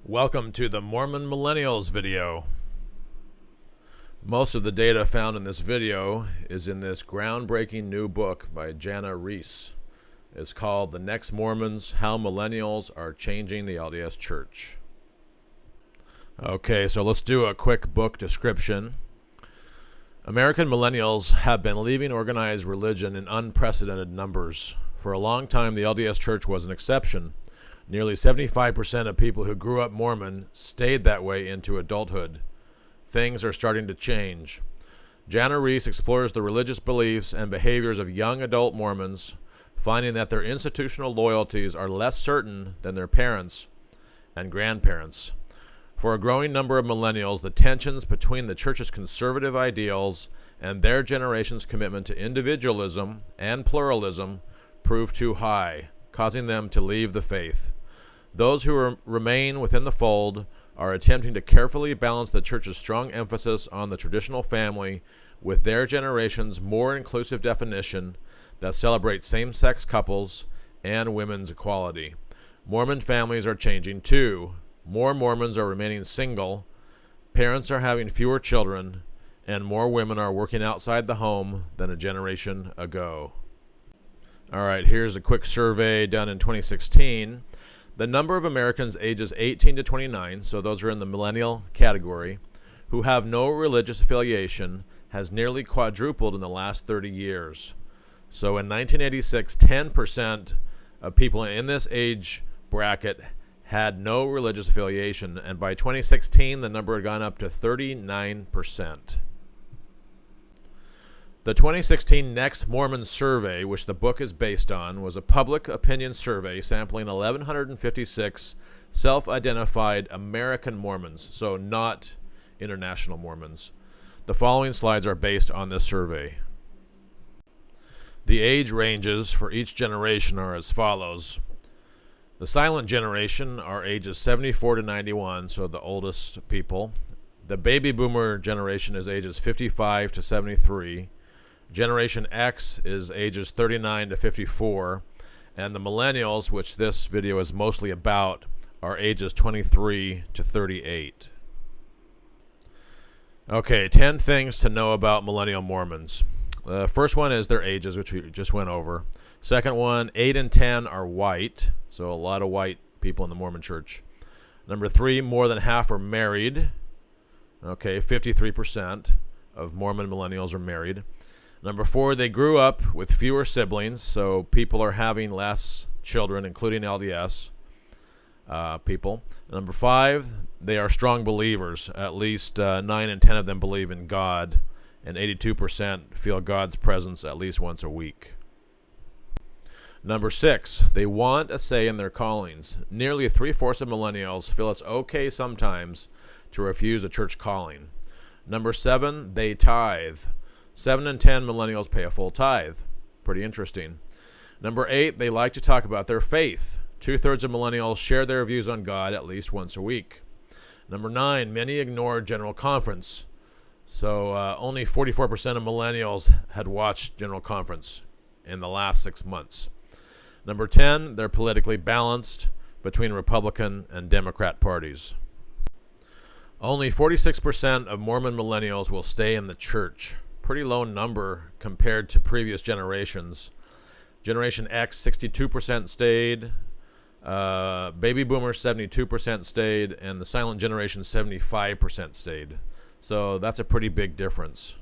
Welcome to the Mormon Millennials video. Most of the data found in this video is in this groundbreaking new book by Jana Reese. It's called The Next Mormons: How Millennials Are Changing the LDS Church. Okay, so let's do a quick book description. American millennials have been leaving organized religion in unprecedented numbers. For a long time, the LDS Church was an exception. Nearly 75% of people who grew up Mormon stayed that way into adulthood. Things are starting to change. Jana Reese explores the religious beliefs and behaviors of young adult Mormons, finding that their institutional loyalties are less certain than their parents and grandparents. For a growing number of millennials, the tensions between the church's conservative ideals and their generation's commitment to individualism and pluralism prove too high, causing them to leave the faith. Those who remain within the fold are attempting to carefully balance the church's strong emphasis on the traditional family with their generation's more inclusive definition that celebrates same-sex couples and women's equality. Mormon families are changing too. More Mormons are remaining single, parents are having fewer children, and more women are working outside the home than a generation ago. All right, here's a quick survey done in 2016. The number of Americans ages 18 to 29, so those are in the millennial category, who have no religious affiliation has nearly quadrupled in the last 30 years. So in 1986, 10% of people in this age bracket had no religious affiliation, and by 2016, the number had gone up to 39%. The 2016 Next Mormon survey, which the book is based on, was a public opinion survey sampling 1,156 self-identified American Mormons, so not international Mormons. The following slides are based on this survey. The age ranges for each generation are as follows. The silent generation are ages 74 to 91, so the oldest people. The baby boomer generation is ages 55 to 73. Generation X is ages 39 to 54, and the millennials, which this video is mostly about, are ages 23 to 38. Okay, 10 things to know about millennial Mormons. The first one is their ages, which we just went over. Second one, 8 and 10 are white, so a lot of white people in the Mormon church. Number 3, more than half are married. Okay, 53% of Mormon millennials are married. Number 4, they grew up with fewer siblings, so people are having less children, including LDS people. Number 5, they are strong believers. At least 9 and 10 of them believe in God, and 82% feel God's presence at least once a week. Number 6, they want a say in their callings. Nearly 3/4 of millennials feel it's okay sometimes to refuse a church calling. Number 7, they tithe. 7 and 10 millennials pay a full tithe. Pretty interesting. Number 8, they like to talk about their faith. 2/3 of millennials share their views on God at least once a week. Number 9, many ignore General Conference. So only 44% of millennials had watched General Conference in the last 6 months. Number 10, they're politically balanced between Republican and Democrat parties. Only 46% of Mormon millennials will stay in the church. Pretty low number compared to previous generations. Generation X, 62% stayed. Baby boomers, 72% stayed. And the silent generation, 75% stayed. So that's a pretty big difference.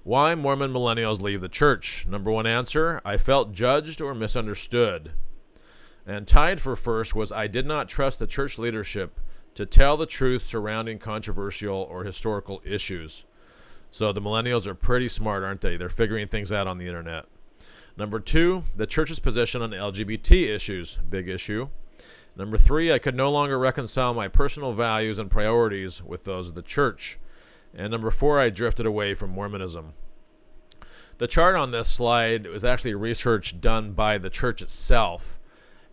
Why Mormon millennials leave the church? Number 1 answer, I felt judged or misunderstood. And tied for first was I did not trust the church leadership to tell the truth surrounding controversial or historical issues. So the millennials are pretty smart, aren't they? They're figuring things out on the internet. Number 2, the church's position on LGBT issues, big issue. Number 3, I could no longer reconcile my personal values and priorities with those of the church. And number 4, I drifted away from Mormonism. The chart on this slide was actually research done by the church itself.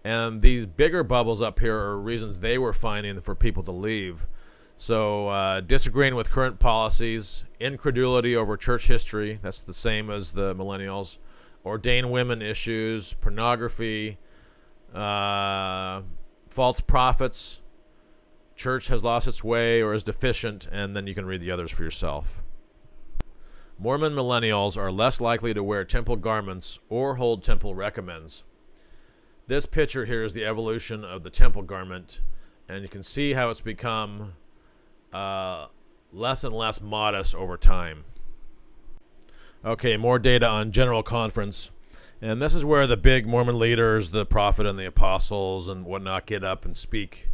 And these bigger bubbles up here are reasons they were finding for people to leave. So disagreeing with current policies, incredulity over church history, that's the same as the millennials, ordained women issues, pornography, false prophets, church has lost its way or is deficient, and then you can read the others for yourself. Mormon millennials are less likely to wear temple garments or hold temple recommends. This picture here is the evolution of the temple garment, and you can see how it's become less and less modest over time. Okay, more data on General Conference. And this is where the big Mormon leaders, the prophet and the apostles and whatnot, get up and speak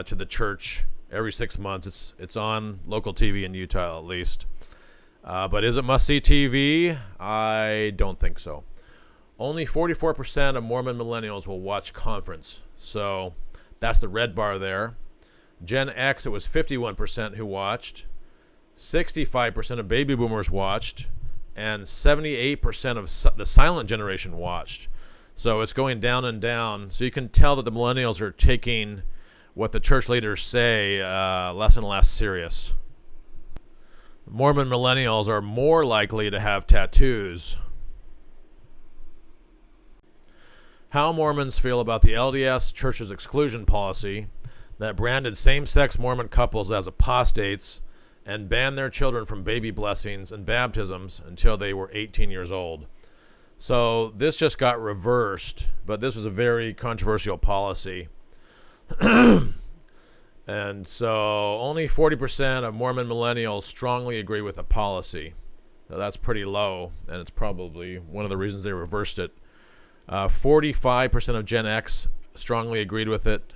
to the church every 6 months. It's on local TV in Utah, at least. But is it must-see TV? I don't think so. Only 44% of Mormon millennials will watch conference. So that's the red bar there. Gen X, it was 51% who watched. 65% of baby boomers watched. And 78% of the silent generation watched. So it's going down and down. So you can tell that the millennials are taking what the church leaders say less and less serious. Mormon millennials are more likely to have tattoos. How Mormons feel about the LDS Church's exclusion policy that branded same-sex Mormon couples as apostates and banned their children from baby blessings and baptisms until they were 18 years old. So this just got reversed, but this was a very controversial policy. And so only 40% of Mormon millennials strongly agree with the policy. So that's pretty low, and it's probably one of the reasons they reversed it. 45% of Gen X strongly agreed with it.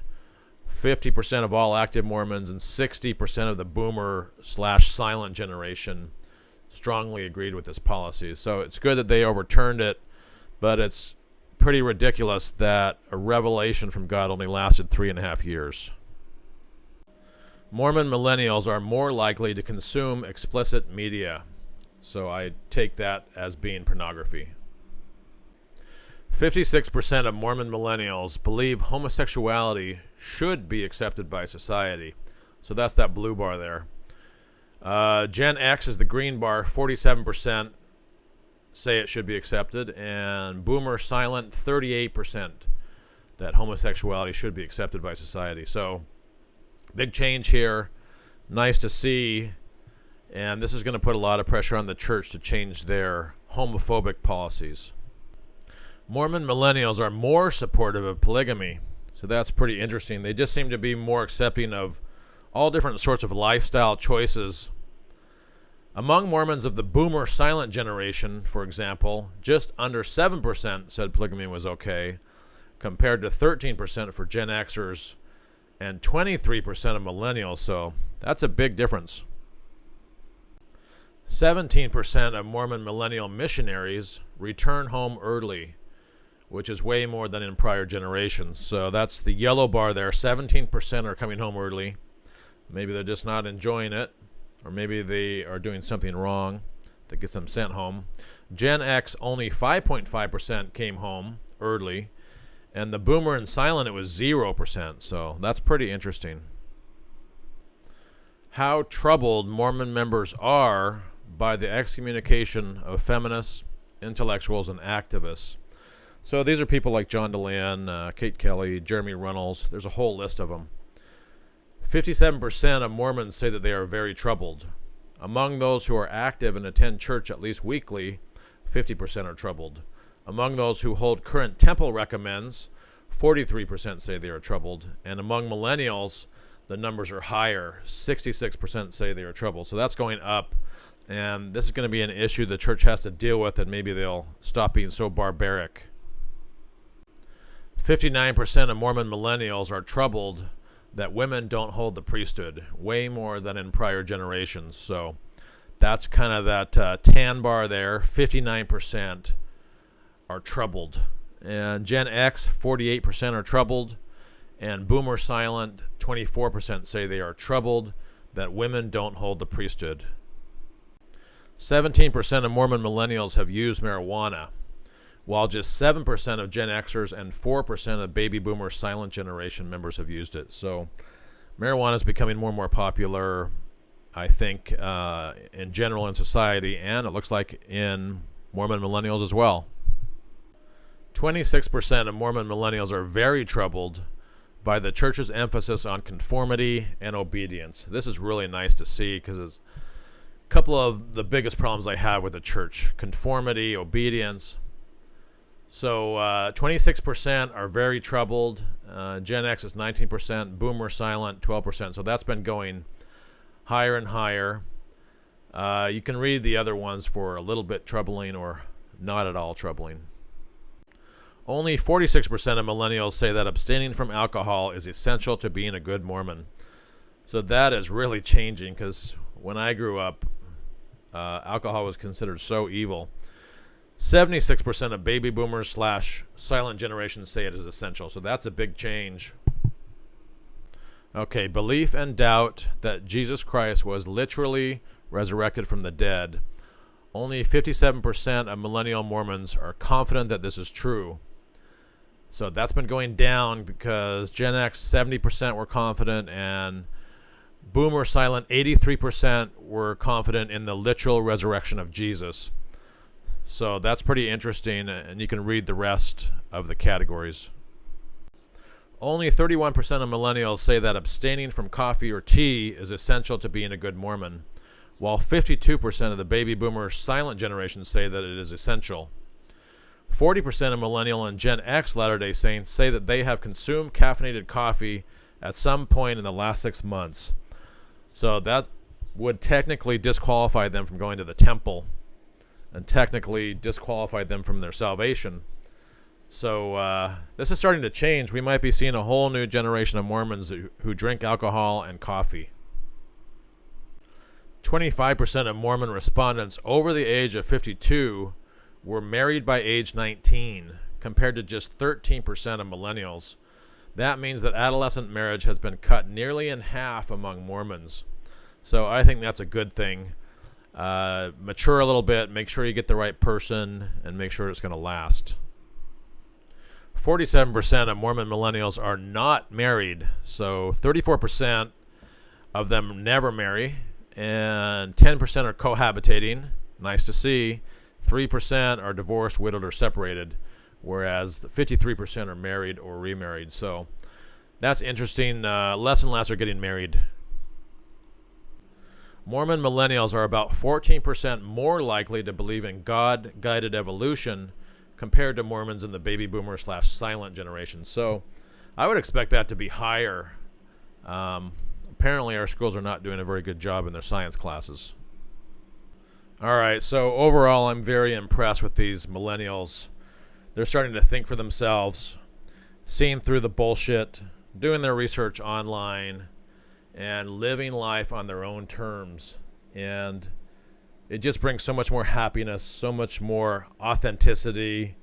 50% of all active Mormons and 60% of the boomer/silent generation strongly agreed with this policy. So it's good that they overturned it, but it's pretty ridiculous that a revelation from God only lasted 3.5 years. Mormon millennials are more likely to consume explicit media. So I take that as being pornography. 56% of Mormon millennials believe homosexuality should be accepted by society. So that's that blue bar there. Gen X is the green bar. 47% say it should be accepted. And boomer silent, 38% that homosexuality should be accepted by society. So big change here. Nice to see. And this is going to put a lot of pressure on the church to change their homophobic policies. Mormon millennials are more supportive of polygamy. So that's pretty interesting. They just seem to be more accepting of all different sorts of lifestyle choices. Among Mormons of the boomer silent generation, for example, just under 7% said polygamy was okay, compared to 13% for Gen Xers and 23% of millennials. So that's a big difference. 17% of Mormon millennial missionaries return home early, which is way more than in prior generations. So that's the yellow bar there. 17% are coming home early. Maybe they're just not enjoying it, or maybe they are doing something wrong that gets them sent home. Gen X, only 5.5% came home early, and the boomer and silent, it was 0%. So that's pretty interesting. How troubled Mormon members are by the excommunication of feminists, intellectuals, and activists. So these are people like John DeLeon, Kate Kelly, Jeremy Runnels. There's a whole list of them. 57% of Mormons say that they are very troubled. Among those who are active and attend church at least weekly, 50% are troubled. Among those who hold current temple recommends, 43% say they are troubled. And among millennials, the numbers are higher. 66% say they are troubled. So that's going up. And this is going to be an issue the church has to deal with, and maybe they'll stop being so barbaric. 59% of Mormon millennials are troubled that women don't hold the priesthood, way more than in prior generations. So that's kind of that tan bar there. 59% are troubled. And Gen X, 48% are troubled. And boomer silent, 24% say they are troubled that women don't hold the priesthood. 17% of Mormon millennials have used marijuana, while just 7% of Gen Xers and 4% of baby boomer silent generation members have used it. So marijuana is becoming more and more popular, I think, in general in society, and it looks like in Mormon millennials as well. 26% of Mormon millennials are very troubled by the church's emphasis on conformity and obedience. This is really nice to see because it's a couple of the biggest problems I have with the church: conformity, obedience. So 26% are very troubled. Gen X is 19%. Boomer silent, 12%. So that's been going higher and higher. You can read the other ones for a little bit troubling or not at all troubling. Only 46% of millennials say that abstaining from alcohol is essential to being a good Mormon. So that is really changing, because when I grew up, alcohol was considered so evil. 76% of baby boomers / silent generation say it is essential. So that's a big change. Okay, belief and doubt that Jesus Christ was literally resurrected from the dead. Only 57% of millennial Mormons are confident that this is true. So that's been going down, because Gen X 70% were confident, and Boomer silent 83% were confident in the literal resurrection of Jesus. So that's pretty interesting, and you can read the rest of the categories. Only 31% of millennials say that abstaining from coffee or tea is essential to being a good Mormon, while 52% of the baby boomer silent generation say that it is essential. 40% of millennial and Gen X Latter-day Saints say that they have consumed caffeinated coffee at some point in the last 6 months. So that would technically disqualify them from going to the temple, and technically disqualify them from their salvation. So this is starting to change. We might be seeing a whole new generation of Mormons who drink alcohol and coffee. 25% of Mormon respondents over the age of 52 were married by age 19, compared to just 13% of millennials. That means that adolescent marriage has been cut nearly in half among Mormons. So I think that's a good thing. Mature a little bit, make sure you get the right person, and make sure it's going to last. 47% of Mormon millennials are not married, so 34% of them never marry, and 10% are cohabitating. Nice to see. 3% are divorced, widowed, or separated, whereas 53% are married or remarried. So that's interesting. Less and less are getting married. Mormon millennials are about 14% more likely to believe in God-guided evolution compared to Mormons in the baby boomer / silent generation. So I would expect that to be higher. Apparently our schools are not doing a very good job in their science classes. All right, so overall I'm very impressed with these millennials. They're starting to think for themselves, seeing through the bullshit, doing their research online, and living life on their own terms. And it just brings so much more happiness, so much more authenticity,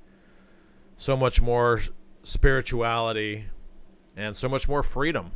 so much more spirituality, and so much more freedom.